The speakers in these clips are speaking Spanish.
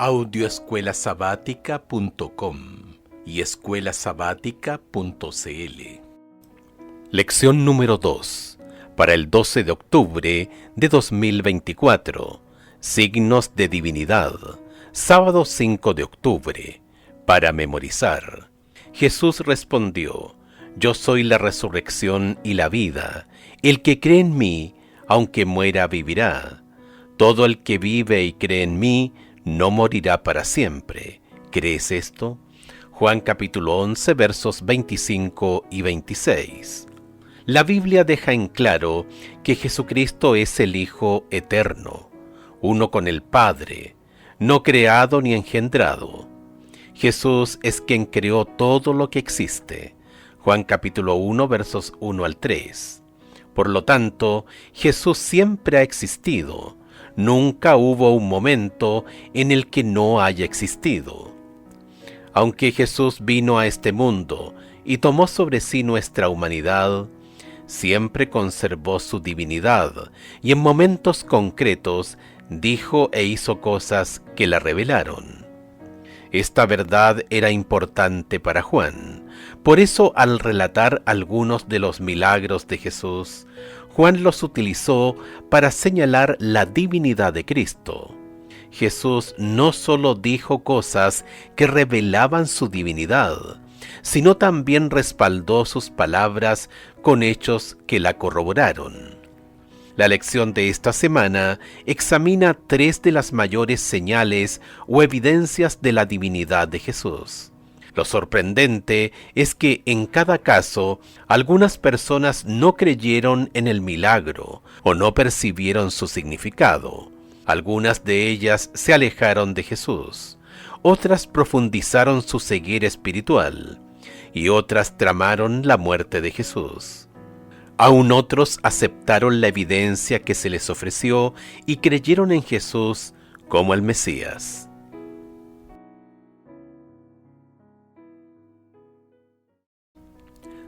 Audioescuelasabática.com y escuelasabática.cl. Lección número 2, para el 12 de octubre de 2024. Signos de divinidad, sábado 5 de octubre. Para memorizar. Jesús respondió: Yo soy la resurrección y la vida. El que cree en mí, aunque muera, vivirá. Todo el que vive y cree en mí, no morirá para siempre. ¿Crees esto? Juan capítulo 11, versos 25 y 26. La Biblia deja en claro que Jesucristo es el Hijo eterno, uno con el Padre, no creado ni engendrado. Jesús es quien creó todo lo que existe. Juan capítulo 1, versos 1 al 3. Por lo tanto, Jesús siempre ha existido. Nunca hubo un momento en el que no haya existido. Aunque Jesús vino a este mundo y tomó sobre sí nuestra humanidad, siempre conservó su divinidad y en momentos concretos dijo e hizo cosas que la revelaron. Esta verdad era importante para Juan. Por eso, al relatar algunos de los milagros de Jesús, Juan los utilizó para señalar la divinidad de Cristo. Jesús no solo dijo cosas que revelaban su divinidad, sino también respaldó sus palabras con hechos que la corroboraron. La lección de esta semana examina 3 de las mayores señales o evidencias de la divinidad de Jesús. Lo sorprendente es que en cada caso, algunas personas no creyeron en el milagro o no percibieron su significado. Algunas de ellas se alejaron de Jesús, otras profundizaron su ceguera espiritual y otras tramaron la muerte de Jesús. Aún otros aceptaron la evidencia que se les ofreció y creyeron en Jesús como el Mesías.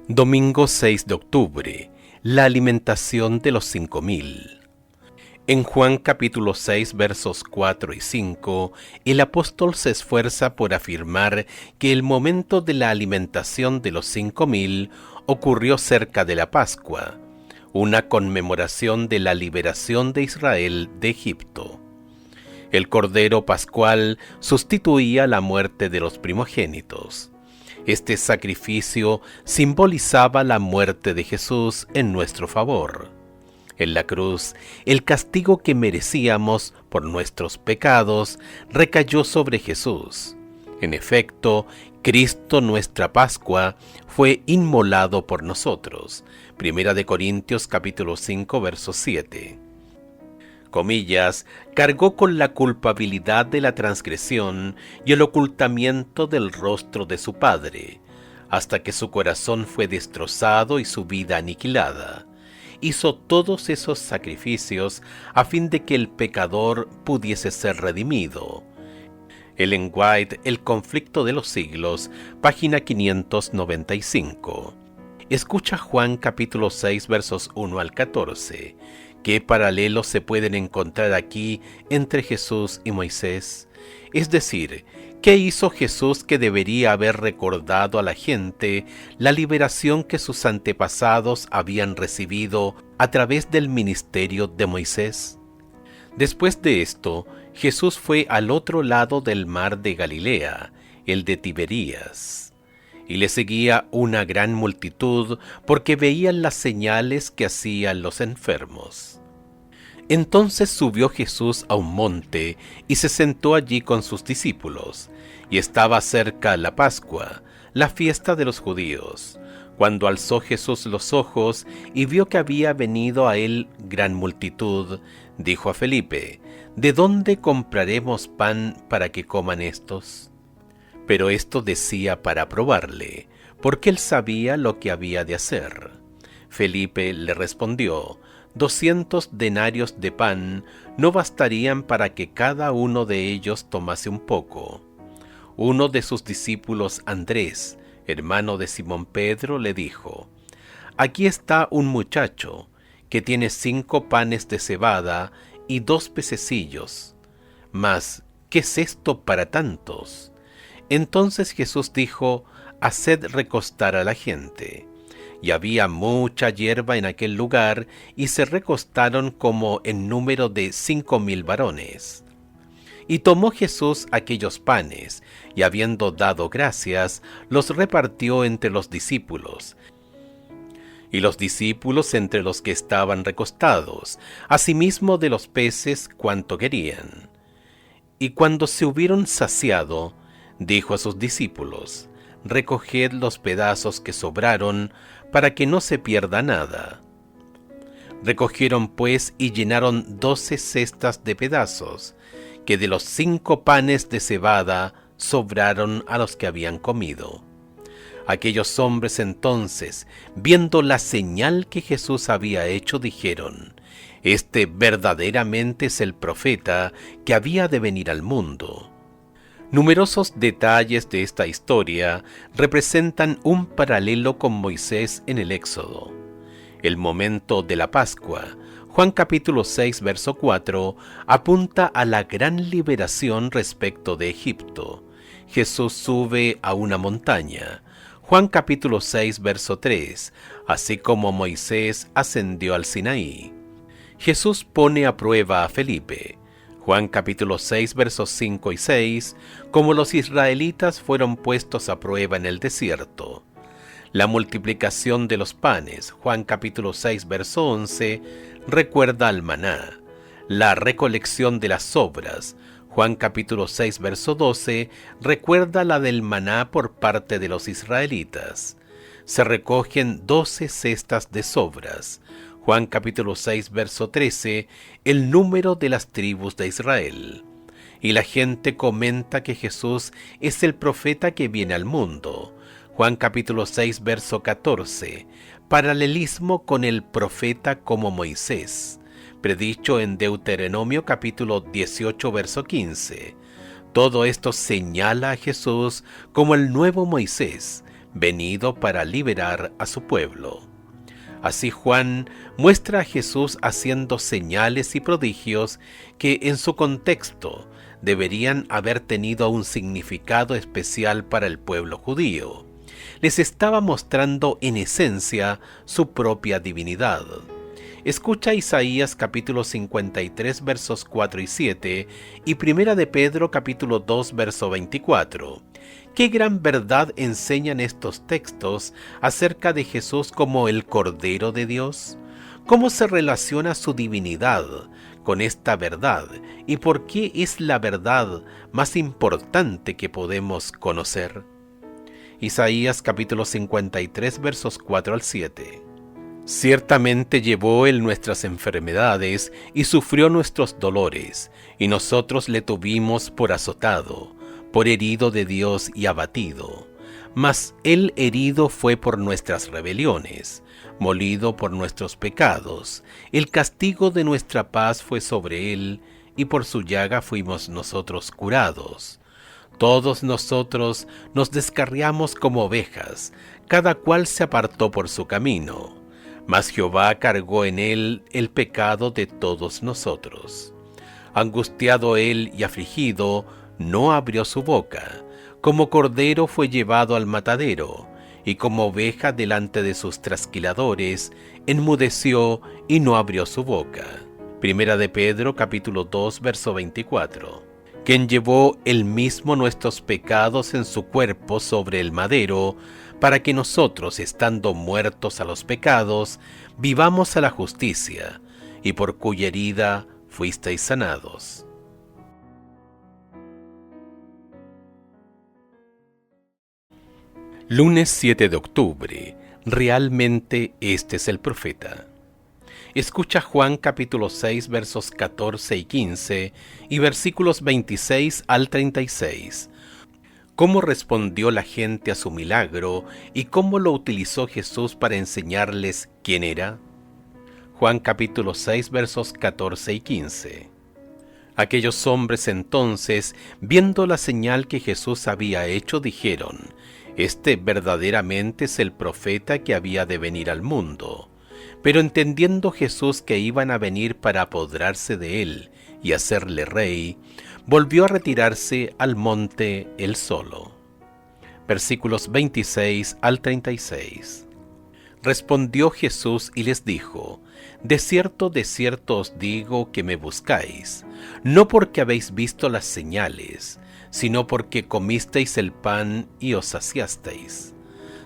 Domingo 6 de octubre, la alimentación de los 5.000. En Juan capítulo 6, versos 4 y 5, el apóstol se esfuerza por afirmar que el momento de la alimentación de los 5.000 ocurrió cerca de la Pascua, una conmemoración de la liberación de Israel de Egipto. El Cordero Pascual sustituía la muerte de los primogénitos. Este sacrificio simbolizaba la muerte de Jesús en nuestro favor. En la cruz, el castigo que merecíamos por nuestros pecados recayó sobre Jesús. En efecto, Cristo, nuestra Pascua, fue inmolado por nosotros. Primera de Corintios capítulo 5, verso 7. Comillas, cargó con la culpabilidad de la transgresión y el ocultamiento del rostro de su Padre, hasta que su corazón fue destrozado y su vida aniquilada. Hizo todos esos sacrificios a fin de que el pecador pudiese ser redimido. Ellen White, El conflicto de los siglos, página 595. Escucha Juan capítulo 6, versos 1 al 14. ¿Qué paralelos se pueden encontrar aquí entre Jesús y Moisés? Es decir, ¿qué hizo Jesús que debería haber recordado a la gente la liberación que sus antepasados habían recibido a través del ministerio de Moisés? Después de esto, Jesús fue al otro lado del mar de Galilea, el de Tiberías, y le seguía una gran multitud porque veían las señales que hacían los enfermos. Entonces subió Jesús a un monte y se sentó allí con sus discípulos, y estaba cerca la Pascua, la fiesta de los judíos. Cuando alzó Jesús los ojos y vio que había venido a él gran multitud, dijo a Felipe: ¿De dónde compraremos pan para que coman estos? Pero esto decía para probarle, porque él sabía lo que había de hacer. Felipe le respondió: 200 denarios de pan no bastarían para que cada uno de ellos tomase un poco. Uno de sus discípulos, Andrés, hermano de Simón Pedro, le dijo: Aquí está un muchacho que tiene 5 panes de cebada y 2 pececillos, mas ¿qué es esto para tantos? Entonces Jesús dijo: haced recostar a la gente. Y había mucha hierba en aquel lugar, y se recostaron como en número de 5,000 varones. Y tomó Jesús aquellos panes, y habiendo dado gracias, los repartió entre los discípulos, y los discípulos entre los que estaban recostados, asimismo de los peces cuanto querían. Y cuando se hubieron saciado, dijo a sus discípulos: recoged los pedazos que sobraron, para que no se pierda nada. Recogieron pues y llenaron 12 cestas de pedazos, que de los 5 panes de cebada sobraron a los que habían comido. Aquellos hombres entonces, viendo la señal que Jesús había hecho, dijeron: este verdaderamente es el profeta que había de venir al mundo. Numerosos detalles de esta historia representan un paralelo con Moisés en el Éxodo. El momento de la Pascua, Juan capítulo 6, verso 4, apunta a la gran liberación respecto de Egipto. Jesús sube a una montaña. Juan capítulo 6, verso 3, así como Moisés ascendió al Sinaí. Jesús pone a prueba a Felipe. Juan capítulo 6, versos 5 y 6, como los israelitas fueron puestos a prueba en el desierto. La multiplicación de los panes, Juan capítulo 6, verso 11, recuerda al maná. La recolección de las sobras, Juan capítulo 6, verso 12, recuerda la del maná por parte de los israelitas. Se recogen 12 cestas de sobras, Juan capítulo 6, verso 13, el número de las tribus de Israel. Y la gente comenta que Jesús es el profeta que viene al mundo. Juan capítulo 6, verso 14, paralelismo con el profeta como Moisés, predicho en Deuteronomio capítulo 18, verso 15. Todo esto señala a Jesús como el nuevo Moisés, venido para liberar a su pueblo. Así Juan muestra a Jesús haciendo señales y prodigios que en su contexto deberían haber tenido un significado especial para el pueblo judío. Les estaba mostrando en esencia su propia divinidad. Escucha Isaías capítulo 53 versos 4 y 7 y Primera de Pedro capítulo 2 verso 24. ¿Qué gran verdad enseñan estos textos acerca de Jesús como el Cordero de Dios? ¿Cómo se relaciona su divinidad con esta verdad? ¿Y por qué es la verdad más importante que podemos conocer? Isaías capítulo 53 versos 4 al 7. Ciertamente llevó él nuestras enfermedades y sufrió nuestros dolores, y nosotros le tuvimos por azotado, por herido de Dios y abatido. Mas él herido fue por nuestras rebeliones, molido por nuestros pecados. El castigo de nuestra paz fue sobre él, y por su llaga fuimos nosotros curados. Todos nosotros nos descarriamos como ovejas, cada cual se apartó por su camino. Mas Jehová cargó en él el pecado de todos nosotros. Angustiado él y afligido, no abrió su boca. Como cordero fue llevado al matadero, y como oveja delante de sus trasquiladores, enmudeció y no abrió su boca. Primera de Pedro capítulo 2 verso 24. Quien llevó él mismo nuestros pecados en su cuerpo sobre el madero, para que nosotros, estando muertos a los pecados, vivamos a la justicia, y por cuya herida fuisteis sanados. Lunes 7 de octubre. Realmente este es el profeta. Escucha Juan capítulo 6 versos 14 y 15 y versículos 26 al 36. Cómo respondió la gente a su milagro y cómo lo utilizó Jesús para enseñarles quién era. Juan capítulo 6 versos 14 y 15. Aquellos hombres entonces, viendo la señal que Jesús había hecho, dijeron: este verdaderamente es el profeta que había de venir al mundo. Pero entendiendo Jesús que iban a venir para apoderarse de él y hacerle rey, volvió a retirarse al monte él solo. Versículos 26 al 36. Respondió Jesús y les dijo: de cierto os digo que me buscáis, no porque habéis visto las señales, sino porque comisteis el pan y os saciasteis.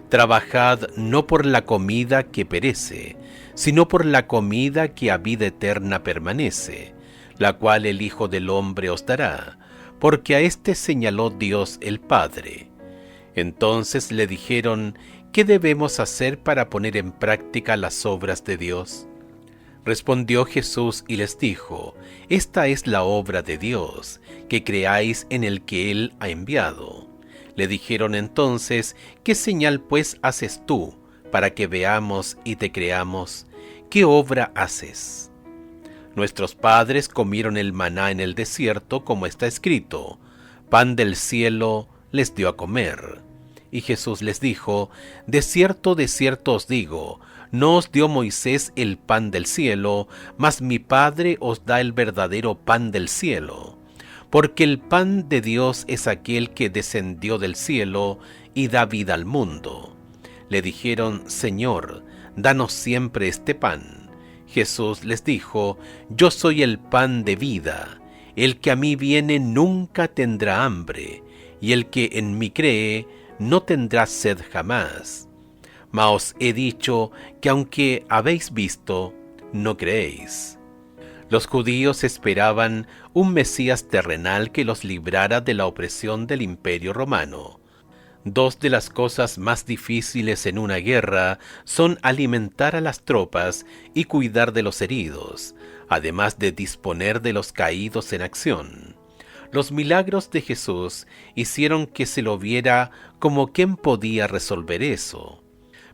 Trabajad no por la comida que perece, sino por la comida que a vida eterna permanece, la cual el Hijo del Hombre os dará, porque a éste señaló Dios el Padre. Entonces le dijeron: ¿qué debemos hacer para poner en práctica las obras de Dios? Respondió Jesús y les dijo: esta es la obra de Dios, que creáis en el que Él ha enviado. Le dijeron entonces: ¿qué señal pues haces tú, para que veamos y te creamos? ¿Qué obra haces? Nuestros padres comieron el maná en el desierto, como está escrito: pan del cielo les dio a comer. Y Jesús les dijo: de cierto os digo, no os dio Moisés el pan del cielo, mas mi Padre os da el verdadero pan del cielo. Porque el pan de Dios es aquel que descendió del cielo y da vida al mundo. Le dijeron: Señor, danos siempre este pan. Jesús les dijo: yo soy el pan de vida. El que a mí viene nunca tendrá hambre, y el que en mí cree no tendrá sed jamás. Mas os he dicho que aunque habéis visto, no creéis. Los judíos esperaban un Mesías terrenal que los librara de la opresión del Imperio Romano. Dos de las cosas más difíciles en una guerra son alimentar a las tropas y cuidar de los heridos, además de disponer de los caídos en acción. Los milagros de Jesús hicieron que se lo viera como quien podía resolver eso.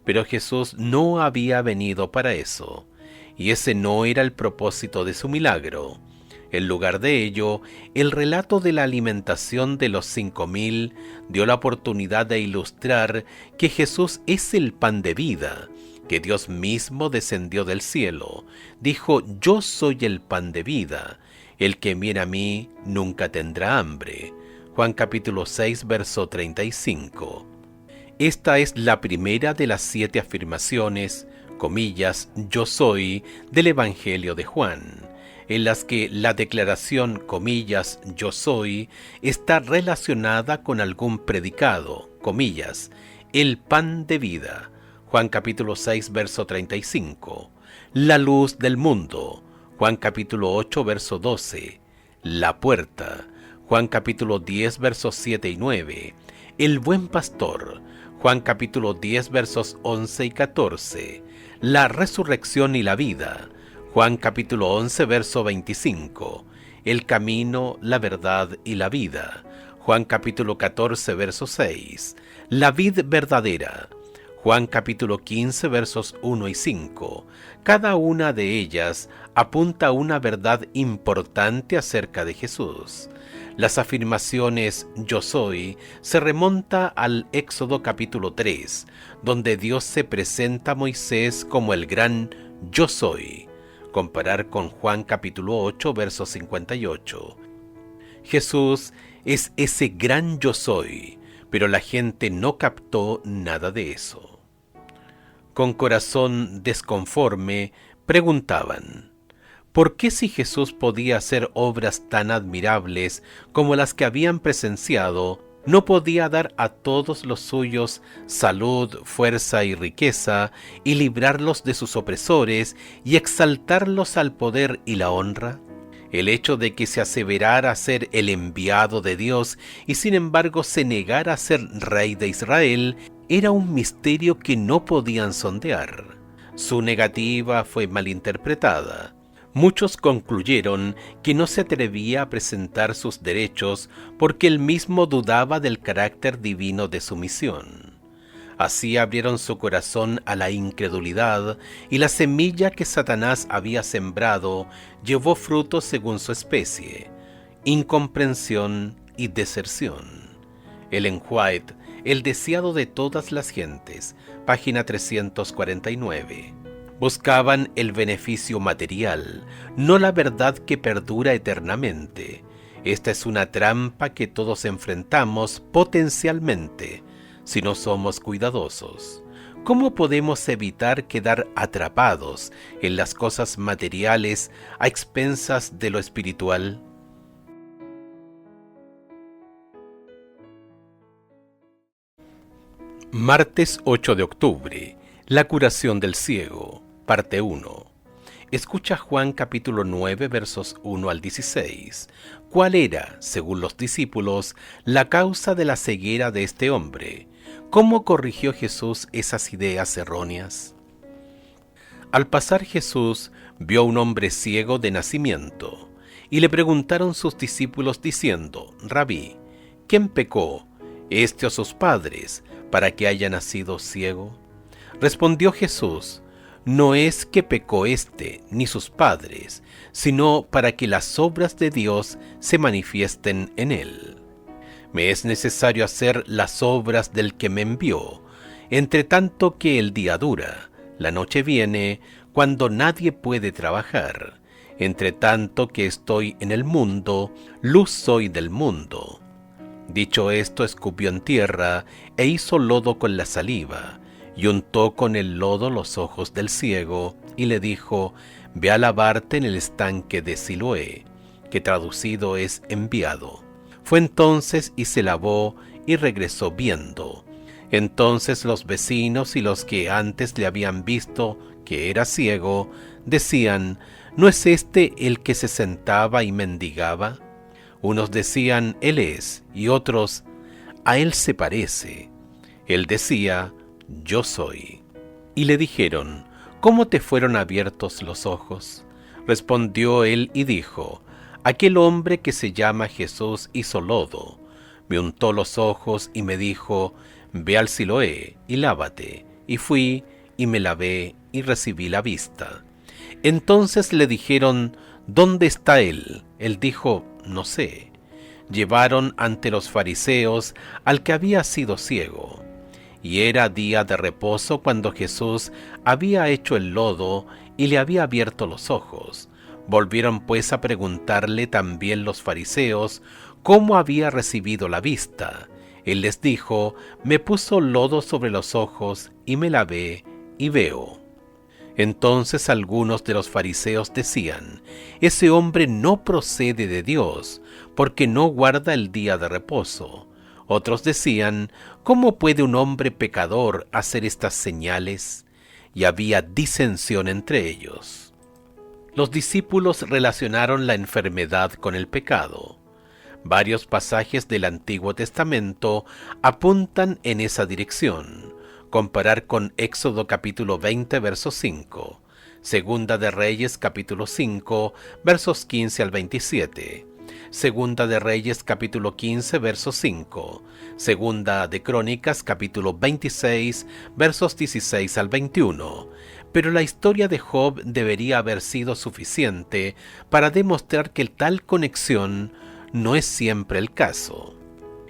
Pero Jesús no había venido para eso, y ese no era el propósito de su milagro. En lugar de ello, el relato de la alimentación de los 5,000 dio la oportunidad de ilustrar que Jesús es el pan de vida, que Dios mismo descendió del cielo. Dijo: yo soy el pan de vida. El que viene a mí nunca tendrá hambre. Juan capítulo 6, verso 35. Esta es la primera de las 7 afirmaciones, comillas, yo soy, del Evangelio de Juan, en las que la declaración, comillas, yo soy, está relacionada con algún predicado, comillas, el pan de vida. Juan capítulo 6, verso 35. La luz del mundo. Juan capítulo 8, verso 12. La puerta. Juan capítulo 10, versos 7 y 9. El buen pastor. Juan capítulo 10, versos 11 y 14. La resurrección y la vida. Juan capítulo 11, verso 25. El camino, la verdad y la vida. Juan capítulo 14, verso 6. La vid verdadera. Juan capítulo 15, versos 1 y 5. Cada una de ellas apunta a una verdad importante acerca de Jesús. Las afirmaciones yo soy se remonta al Éxodo capítulo 3, donde Dios se presenta a Moisés como el gran yo soy. Comparar con Juan capítulo 8, verso 58. Jesús es ese gran yo soy, pero la gente no captó nada de eso. Con corazón desconforme, preguntaban: ¿por qué si Jesús podía hacer obras tan admirables como las que habían presenciado, no podía dar a todos los suyos salud, fuerza y riqueza, y librarlos de sus opresores, y exaltarlos al poder y la honra? El hecho de que se aseverara ser el enviado de Dios y sin embargo se negara a ser rey de Israel era un misterio que no podían sondear. Su negativa fue malinterpretada. Muchos concluyeron que no se atrevía a presentar sus derechos porque él mismo dudaba del carácter divino de su misión. Así abrieron su corazón a la incredulidad, y la semilla que Satanás había sembrado llevó fruto según su especie: incomprensión y deserción. Ellen White, El deseado de todas las gentes, página 349. Buscaban el beneficio material, no la verdad que perdura eternamente. Esta es una trampa que todos enfrentamos potencialmente si no somos cuidadosos. ¿Cómo podemos evitar quedar atrapados en las cosas materiales a expensas de lo espiritual? Martes 8 de octubre. La curación del ciego. Parte 1. Escucha Juan capítulo 9 versos 1 al 16. ¿Cuál era, según los discípulos, la causa de la ceguera de este hombre? ¿Cómo corrigió Jesús esas ideas erróneas? Al pasar Jesús vio a un hombre ciego de nacimiento, y le preguntaron sus discípulos diciendo: Rabí, ¿quién pecó, este o sus padres, para que haya nacido ciego? Respondió Jesús: no es que pecó éste ni sus padres, sino para que las obras de Dios se manifiesten en él. Me es necesario hacer las obras del que me envió, entre tanto que el día dura, la noche viene, cuando nadie puede trabajar. Entre tanto que estoy en el mundo, luz soy del mundo. Dicho esto, escupió en tierra e hizo lodo con la saliva, y untó con el lodo los ojos del ciego, y le dijo: ve a lavarte en el estanque de Siloé, que traducido es enviado. Fue entonces y se lavó, y regresó viendo. Entonces los vecinos y los que antes le habían visto que era ciego, decían: ¿no es este el que se sentaba y mendigaba? Unos decían: él es, y otros: a él se parece. Él decía: yo soy. Y le dijeron: ¿cómo te fueron abiertos los ojos? Respondió él y dijo: aquel hombre que se llama Jesús hizo lodo, me untó los ojos y me dijo: ve al Siloé y lávate. Y fui y me lavé y recibí la vista. Entonces le dijeron: ¿dónde está él? Él dijo: no sé. Llevaron ante los fariseos al que había sido ciego. Y era día de reposo cuando Jesús había hecho el lodo y le había abierto los ojos. Volvieron pues a preguntarle también los fariseos cómo había recibido la vista. Él les dijo: me puso lodo sobre los ojos y me lavé y veo. Entonces algunos de los fariseos decían: ese hombre no procede de Dios, porque no guarda el día de reposo. Otros decían: ¿cómo puede un hombre pecador hacer estas señales? Y había disensión entre ellos. Los discípulos relacionaron la enfermedad con el pecado. Varios pasajes del Antiguo Testamento apuntan en esa dirección. Comparar con Éxodo capítulo 20, verso 5, Segunda de Reyes capítulo 5, versos 15 al 27, Segunda de Reyes capítulo 15, verso 5, Segunda de Crónicas capítulo 26, versos 16 al 21. Pero la historia de Job debería haber sido suficiente para demostrar que tal conexión no es siempre el caso.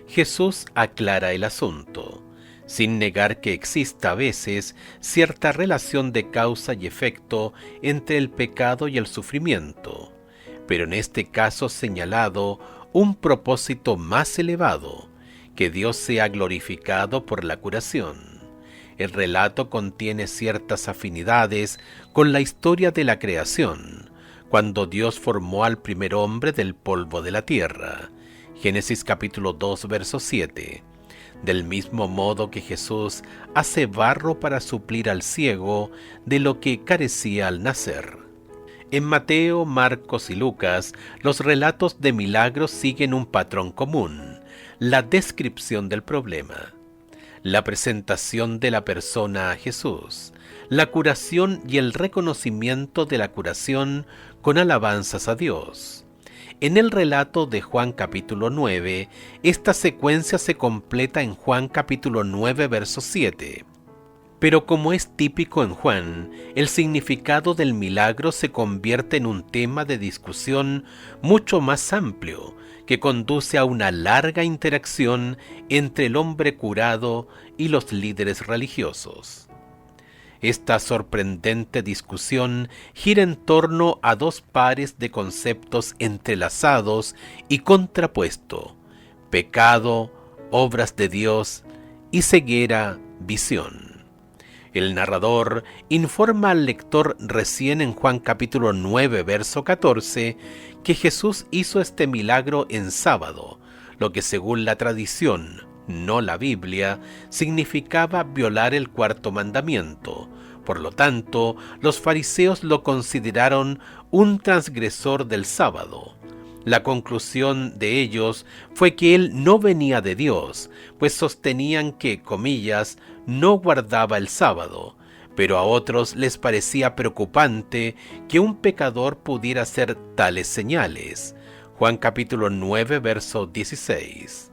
Jesús aclara el asunto, sin negar que exista a veces cierta relación de causa y efecto entre el pecado y el sufrimiento, pero en este caso señalado un propósito más elevado: que Dios sea glorificado por la curación. El relato contiene ciertas afinidades con la historia de la creación, cuando Dios formó al primer hombre del polvo de la tierra. Génesis capítulo 2, verso 7. Del mismo modo que Jesús hace barro para suplir al ciego de lo que carecía al nacer. En Mateo, Marcos y Lucas, los relatos de milagros siguen un patrón común: la descripción del problema, la presentación de la persona a Jesús, la curación y el reconocimiento de la curación con alabanzas a Dios. En el relato de Juan capítulo 9, esta secuencia se completa en Juan capítulo 9, verso 7. Pero como es típico en Juan, el significado del milagro se convierte en un tema de discusión mucho más amplio, que conduce a una larga interacción entre el hombre curado y los líderes religiosos. Esta sorprendente discusión gira en torno a dos pares de conceptos entrelazados y contrapuesto: pecado, obras de Dios, y ceguera, visión. El narrador informa al lector recién en Juan capítulo 9, verso 14, que Jesús hizo este milagro en sábado, lo que según la tradición, no la Biblia, significaba violar el cuarto mandamiento. Por lo tanto, los fariseos lo consideraron un transgresor del sábado. La conclusión de ellos fue que él no venía de Dios, pues sostenían que, comillas, no guardaba el sábado, pero a otros les parecía preocupante que un pecador pudiera hacer tales señales. Juan capítulo 9, verso 16.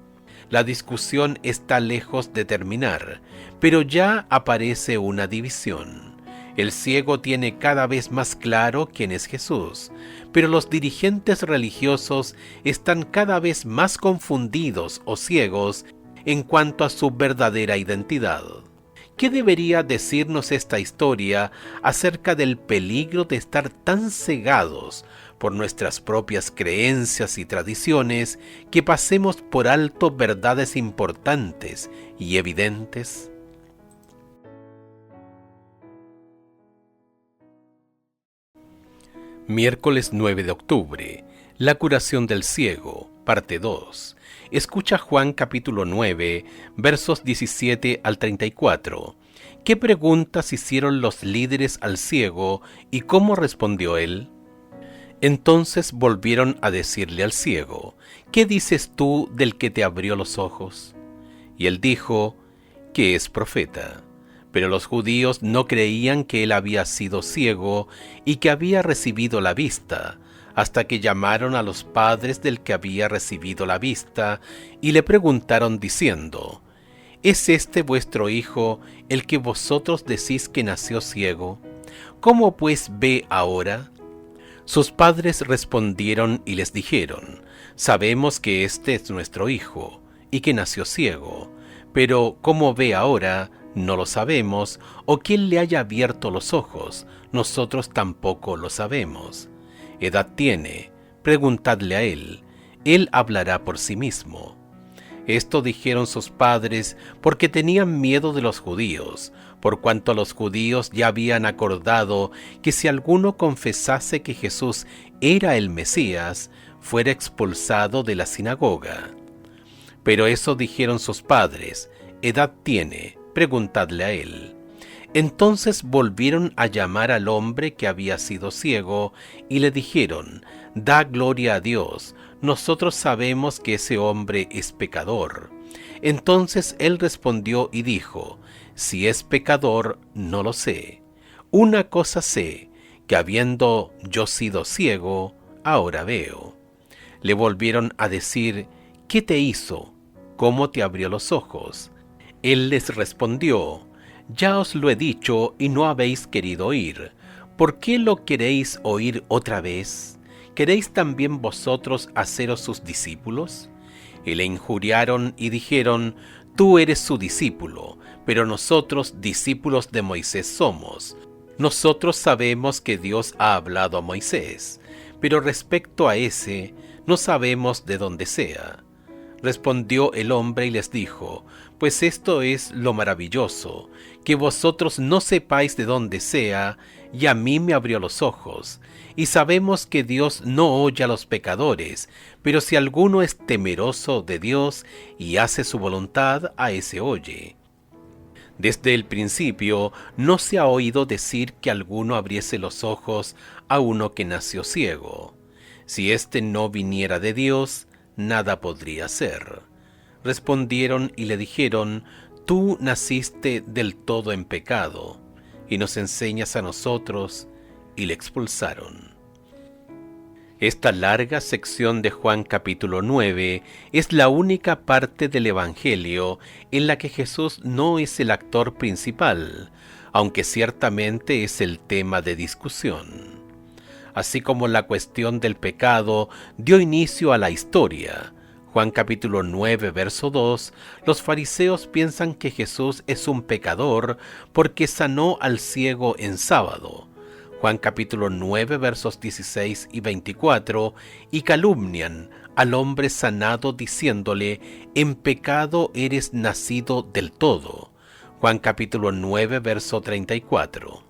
La discusión está lejos de terminar, pero ya aparece una división. El ciego tiene cada vez más claro quién es Jesús, pero los dirigentes religiosos están cada vez más confundidos o ciegos en cuanto a su verdadera identidad. ¿Qué debería decirnos esta historia acerca del peligro de estar tan cegados por nuestras propias creencias y tradiciones que pasemos por alto verdades importantes y evidentes? Miércoles 9 de octubre. La curación del ciego, parte 2. Escucha Juan capítulo 9, versos 17 al 34. ¿Qué preguntas hicieron los líderes al ciego y cómo respondió él? Entonces volvieron a decirle al ciego: ¿qué dices tú del que te abrió los ojos? Y él dijo que es profeta. Pero los judíos no creían que él había sido ciego y que había recibido la vista, hasta que llamaron a los padres del que había recibido la vista y le preguntaron diciendo: ¿es este vuestro hijo el que vosotros decís que nació ciego? ¿Cómo pues ve ahora? Sus padres respondieron y les dijeron: sabemos que este es nuestro hijo y que nació ciego, pero cómo ve ahora no lo sabemos, o quién le haya abierto los ojos, nosotros tampoco lo sabemos. ¿Edad tiene? Preguntadle a él hablará por sí mismo. Esto dijeron sus padres porque tenían miedo de los judíos, por cuanto los judíos ya habían acordado que si alguno confesase que Jesús era el Mesías, fuera expulsado de la sinagoga. Pero eso dijeron sus padres: ¿edad tiene? Preguntadle a él. Entonces volvieron a llamar al hombre que había sido ciego y le dijeron: da gloria a Dios, nosotros sabemos que ese hombre es pecador. Entonces él respondió y dijo: si es pecador, no lo sé. Una cosa sé, que habiendo yo sido ciego, ahora veo. Le volvieron a decir: ¿qué te hizo? ¿Cómo te abrió los ojos? Él les respondió: ya os lo he dicho y no habéis querido oír. ¿Por qué lo queréis oír otra vez? ¿Queréis también vosotros haceros sus discípulos? Y le injuriaron y dijeron: tú eres su discípulo, pero nosotros discípulos de Moisés somos. Nosotros sabemos que Dios ha hablado a Moisés, pero respecto a ese, no sabemos de dónde sea. Respondió el hombre y les dijo: pues esto es lo maravilloso, que vosotros no sepáis de dónde sea, y a mí me abrió los ojos. Y sabemos que Dios no oye a los pecadores, pero si alguno es temeroso de Dios y hace su voluntad, a ese oye. Desde el principio no se ha oído decir que alguno abriese los ojos a uno que nació ciego. Si éste no viniera de Dios, nada podría ser. Respondieron y le dijeron: tú naciste del todo en pecado, y nos enseñas a nosotros, y le expulsaron. Esta larga sección de Juan capítulo 9 es la única parte del Evangelio en la que Jesús no es el actor principal, aunque ciertamente es el tema de discusión. Así como la cuestión del pecado dio inicio a la historia, Juan capítulo 9, verso 2, los fariseos piensan que Jesús es un pecador porque sanó al ciego en sábado. Juan capítulo 9, versos 16 y 24, y calumnian al hombre sanado diciéndole, en pecado eres nacido del todo. Juan capítulo 9, verso 34.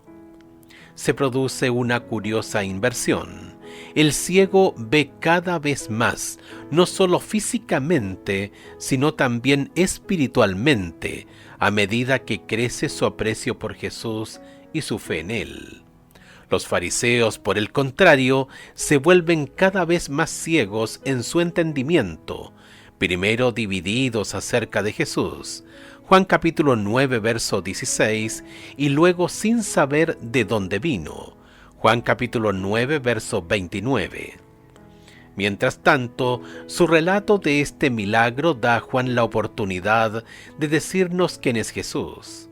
Se produce una curiosa inversión. El ciego ve cada vez más, no solo físicamente, sino también espiritualmente, a medida que crece su aprecio por Jesús y su fe en Él. Los fariseos, por el contrario, se vuelven cada vez más ciegos en su entendimiento, primero divididos acerca de Jesús, Juan capítulo 9, verso 16, y luego sin saber de dónde vino, Juan capítulo 9, verso 29. Mientras tanto, su relato de este milagro da a Juan la oportunidad de decirnos quién es Jesús.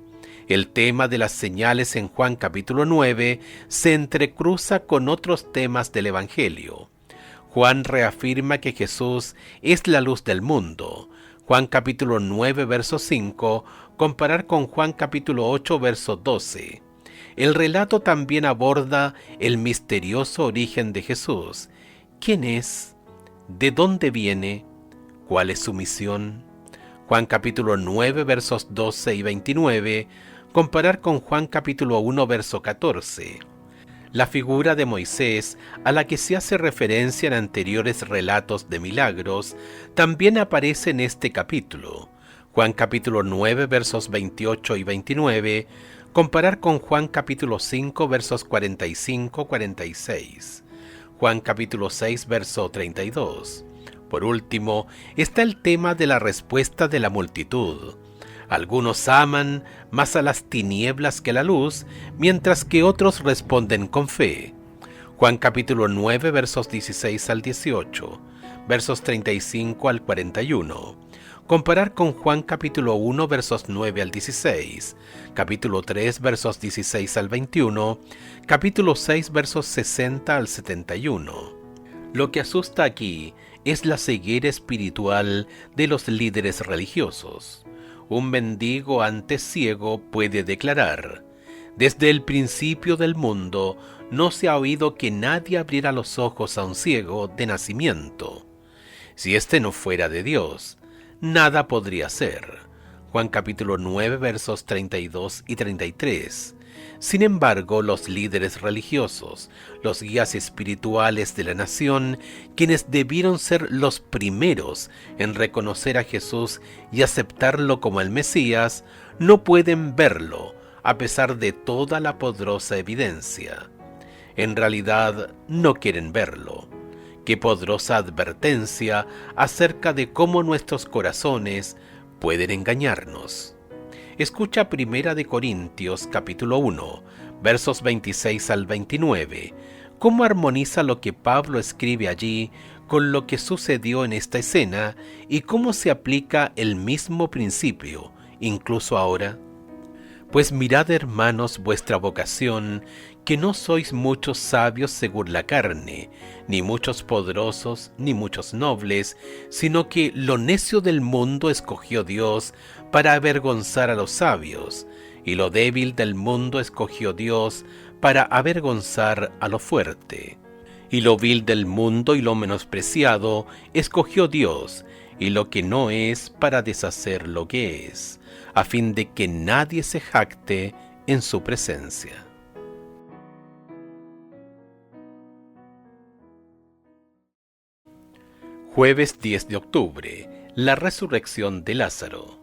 El tema de las señales en Juan capítulo 9 se entrecruza con otros temas del Evangelio. Juan reafirma que Jesús es la luz del mundo. Juan capítulo 9, verso 5, comparar con Juan capítulo 8, verso 12. El relato también aborda el misterioso origen de Jesús. ¿Quién es? ¿De dónde viene? ¿Cuál es su misión? Juan capítulo 9, versos 12 y 29, comparar con Juan capítulo 1, verso 14. La figura de Moisés, a la que se hace referencia en anteriores relatos de milagros, también aparece en este capítulo. Juan capítulo 9, versos 28 y 29, comparar con Juan capítulo 5, versos 45-46. Juan capítulo 6, verso 32. Por último, está el tema de la respuesta de la multitud. Algunos aman más a las tinieblas que a la luz, mientras que otros responden con fe. Juan capítulo 9, versos 16 al 18, versos 35 al 41. Comparar con Juan capítulo 1, versos 9 al 16, capítulo 3, versos 16 al 21, capítulo 6, versos 60 al 71. Lo que asusta aquí es la ceguera espiritual de los líderes religiosos. Un mendigo antes ciego puede declarar: desde el principio del mundo no se ha oído que nadie abriera los ojos a un ciego de nacimiento. Si éste no fuera de Dios, nada podría ser. Juan capítulo 9, versos 32 y 33. Sin embargo, los líderes religiosos, los guías espirituales de la nación, quienes debieron ser los primeros en reconocer a Jesús y aceptarlo como el Mesías, no pueden verlo, a pesar de toda la poderosa evidencia. En realidad, no quieren verlo. Qué poderosa advertencia acerca de cómo nuestros corazones pueden engañarnos. Escucha 1 de Corintios capítulo 1, versos 26 al 29, cómo armoniza lo que Pablo escribe allí con lo que sucedió en esta escena y cómo se aplica el mismo principio, incluso ahora. Pues mirad, hermanos, vuestra vocación, que no sois muchos sabios según la carne, ni muchos poderosos, ni muchos nobles, sino que lo necio del mundo escogió Dios para avergonzar a los sabios, y lo débil del mundo escogió Dios para avergonzar a lo fuerte. Y lo vil del mundo y lo menospreciado escogió Dios, y lo que no es para deshacer lo que es, a fin de que nadie se jacte en su presencia. Jueves 10 de octubre, la resurrección de Lázaro.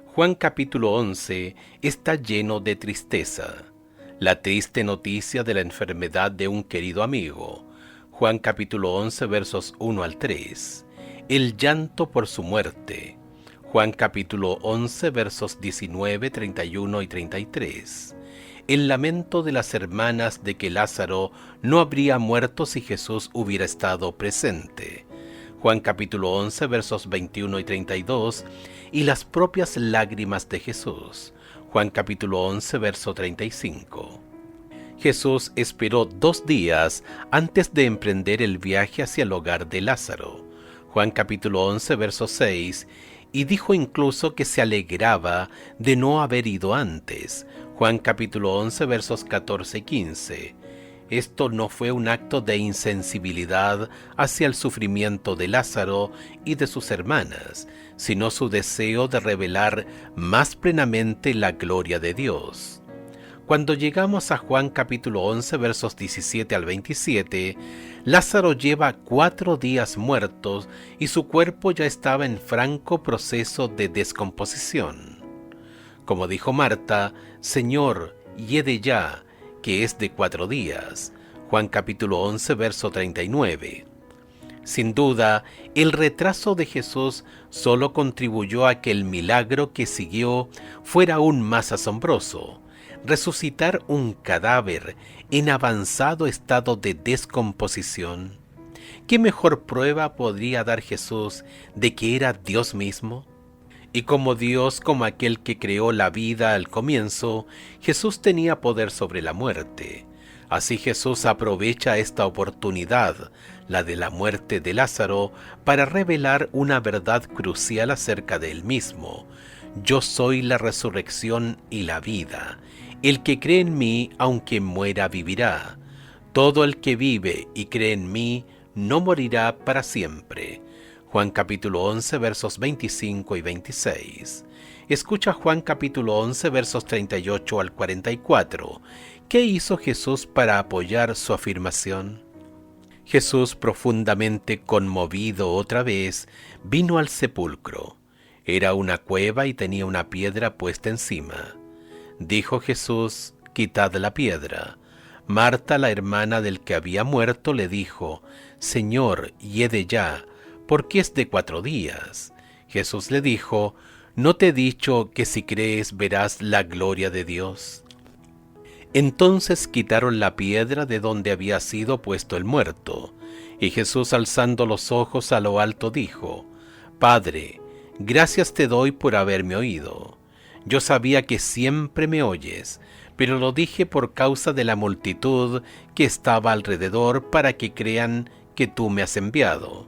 Juan capítulo 11 está lleno de tristeza. La triste noticia de la enfermedad de un querido amigo. Juan capítulo 11 versos 1 al 3. El llanto por su muerte. Juan capítulo 11 versos 19, 31 y 33. El lamento de las hermanas de que Lázaro no habría muerto si Jesús hubiera estado presente. Juan capítulo 11 versos 21 y 32, y las propias lágrimas de Jesús. Juan capítulo 11 verso 35. Jesús esperó 2 días antes de emprender el viaje hacia el hogar de Lázaro. Juan capítulo 11, verso 6, y dijo incluso que se alegraba de no haber ido antes. Juan capítulo 11, versos 14 y 15. Esto no fue un acto de insensibilidad hacia el sufrimiento de Lázaro y de sus hermanas, sino su deseo de revelar más plenamente la gloria de Dios. Cuando llegamos a Juan capítulo 11, versos 17 al 27, Lázaro lleva 4 días muertos y su cuerpo ya estaba en franco proceso de descomposición. Como dijo Marta, Señor, hiede ya, que es de 4 días. Juan capítulo 11, verso 39. Sin duda, el retraso de Jesús solo contribuyó a que el milagro que siguió fuera aún más asombroso. Resucitar un cadáver en avanzado estado de descomposición. ¿Qué mejor prueba podría dar Jesús de que era Dios mismo? Y como Dios, como aquel que creó la vida al comienzo, Jesús tenía poder sobre la muerte. Así Jesús aprovecha esta oportunidad, la de la muerte de Lázaro, para revelar una verdad crucial acerca de él mismo. Yo soy la resurrección y la vida. El que cree en mí, aunque muera, vivirá. Todo el que vive y cree en mí, no morirá para siempre. Juan capítulo 11, versos 25 y 26. Escucha Juan capítulo 11, versos 38 al 44. ¿Qué hizo Jesús para apoyar su afirmación? Jesús, profundamente conmovido otra vez, vino al sepulcro. Era una cueva y tenía una piedra puesta encima. Dijo Jesús, quitad la piedra. Marta, la hermana del que había muerto, le dijo, Señor, hiede ya, porque es de 4 días. Jesús le dijo, ¿no te he dicho que si crees verás la gloria de Dios? Entonces quitaron la piedra de donde había sido puesto el muerto, y Jesús, alzando los ojos a lo alto, dijo, Padre, gracias te doy por haberme oído. Yo sabía que siempre me oyes, pero lo dije por causa de la multitud que estaba alrededor, para que crean que tú me has enviado.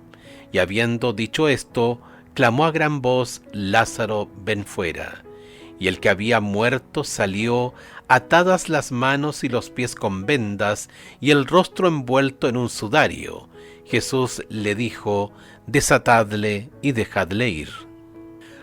Y habiendo dicho esto, clamó a gran voz, Lázaro, ven fuera. Y el que había muerto salió, atadas las manos y los pies con vendas, y el rostro envuelto en un sudario. Jesús le dijo, desatadle y dejadle ir.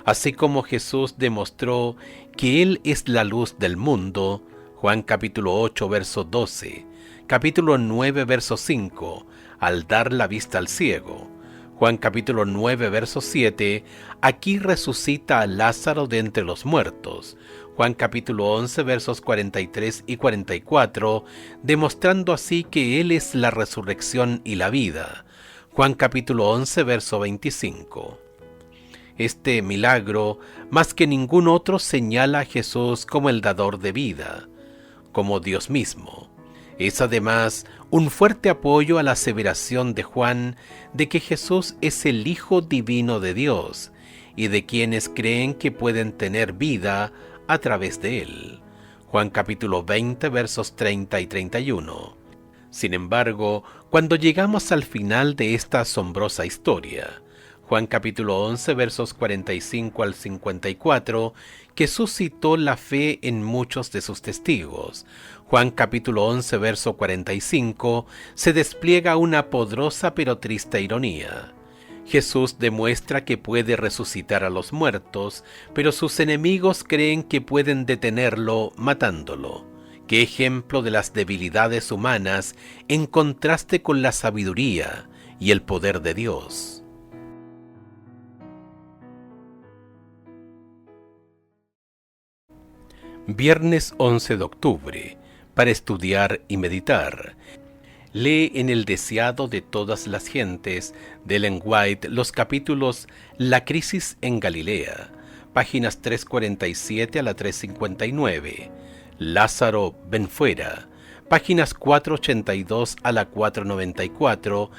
Así como Jesús demostró que Él es la luz del mundo, Juan capítulo 8, verso 12, capítulo 9, verso 5, al dar la vista al ciego, Juan capítulo 9, verso 7, aquí resucita a Lázaro de entre los muertos, Juan capítulo 11, versos 43 y 44, demostrando así que Él es la resurrección y la vida, Juan capítulo 11, verso 25. Este milagro, más que ningún otro, señala a Jesús como el dador de vida, como Dios mismo. Es además un fuerte apoyo a la aseveración de Juan de que Jesús es el Hijo Divino de Dios y de quienes creen que pueden tener vida a través de él. Juan capítulo 20, versos 30 y 31. Sin embargo, cuando llegamos al final de esta asombrosa historia, Juan capítulo 11, versos 45 al 54, que suscitó la fe en muchos de sus testigos. Juan capítulo 11, verso 45, se despliega una poderosa pero triste ironía. Jesús demuestra que puede resucitar a los muertos, pero sus enemigos creen que pueden detenerlo matándolo. Qué ejemplo de las debilidades humanas en contraste con la sabiduría y el poder de Dios. Viernes 11 de octubre, para estudiar y meditar. Lee en el deseado de todas las gentes de Ellen White los capítulos La crisis en Galilea, páginas 347 a la 359, Lázaro, ven fuera, páginas 482 a la 494,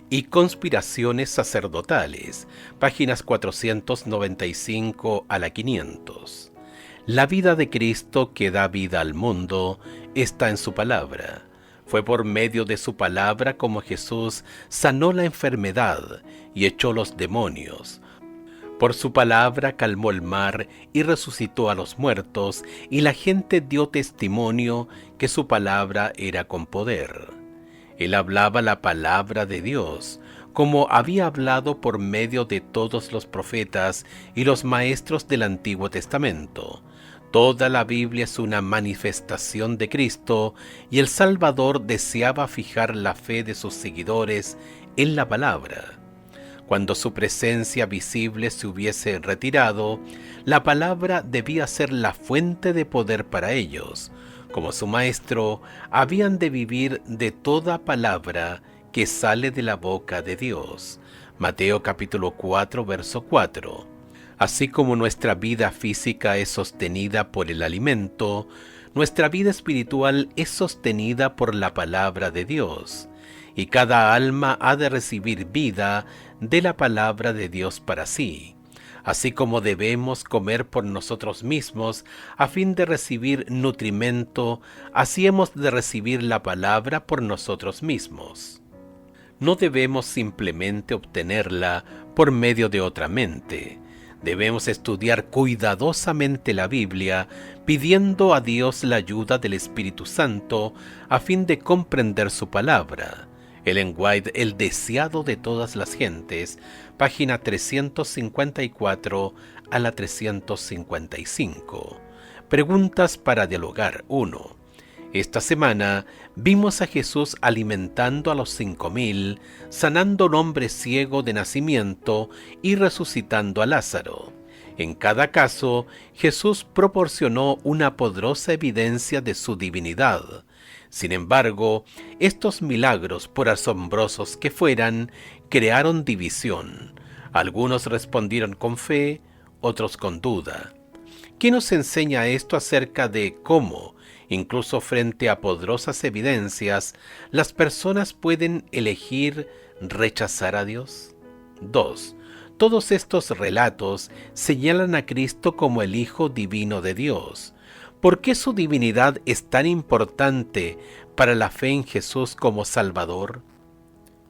y Conspiraciones sacerdotales, páginas 495 a la 500. La vida de Cristo que da vida al mundo está en su palabra. Fue por medio de su palabra como Jesús sanó la enfermedad y echó los demonios. Por su palabra calmó el mar y resucitó a los muertos, y la gente dio testimonio que su palabra era con poder. Él hablaba la palabra de Dios, como había hablado por medio de todos los profetas y los maestros del Antiguo Testamento. Toda la Biblia es una manifestación de Cristo, y el Salvador deseaba fijar la fe de sus seguidores en la palabra. Cuando su presencia visible se hubiese retirado, la palabra debía ser la fuente de poder para ellos. Como su maestro, habían de vivir de toda palabra que sale de la boca de Dios. Mateo capítulo 4, verso 4. Así como nuestra vida física es sostenida por el alimento, nuestra vida espiritual es sostenida por la palabra de Dios. Y cada alma ha de recibir vida de la palabra de Dios para sí. Así como debemos comer por nosotros mismos a fin de recibir nutrimento, así hemos de recibir la palabra por nosotros mismos. No debemos simplemente obtenerla por medio de otra mente. Debemos estudiar cuidadosamente la Biblia, pidiendo a Dios la ayuda del Espíritu Santo a fin de comprender su palabra. Ellen White, El deseado de todas las gentes, página 354 a la 355. Preguntas para dialogar. 1. Esta semana vimos a Jesús alimentando a los 5,000, sanando a un hombre ciego de nacimiento y resucitando a Lázaro. En cada caso, Jesús proporcionó una poderosa evidencia de su divinidad. Sin embargo, estos milagros, por asombrosos que fueran, crearon división. Algunos respondieron con fe, otros con duda. ¿Qué nos enseña esto acerca de cómo, incluso frente a poderosas evidencias, las personas pueden elegir rechazar a Dios? 2. Todos estos relatos señalan a Cristo como el Hijo Divino de Dios. ¿Por qué su divinidad es tan importante para la fe en Jesús como Salvador?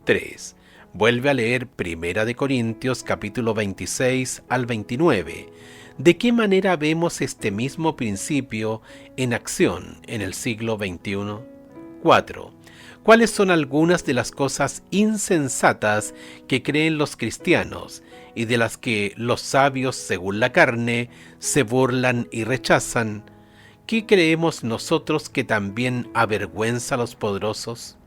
3. Vuelve a leer 1 Corintios capítulo 26 al 29. ¿De qué manera vemos este mismo principio en acción en el siglo XXI? 4. ¿Cuáles son algunas de las cosas insensatas que creen los cristianos y de las que los sabios, según la carne, se burlan y rechazan? ¿Qué creemos nosotros que también avergüenza a los poderosos?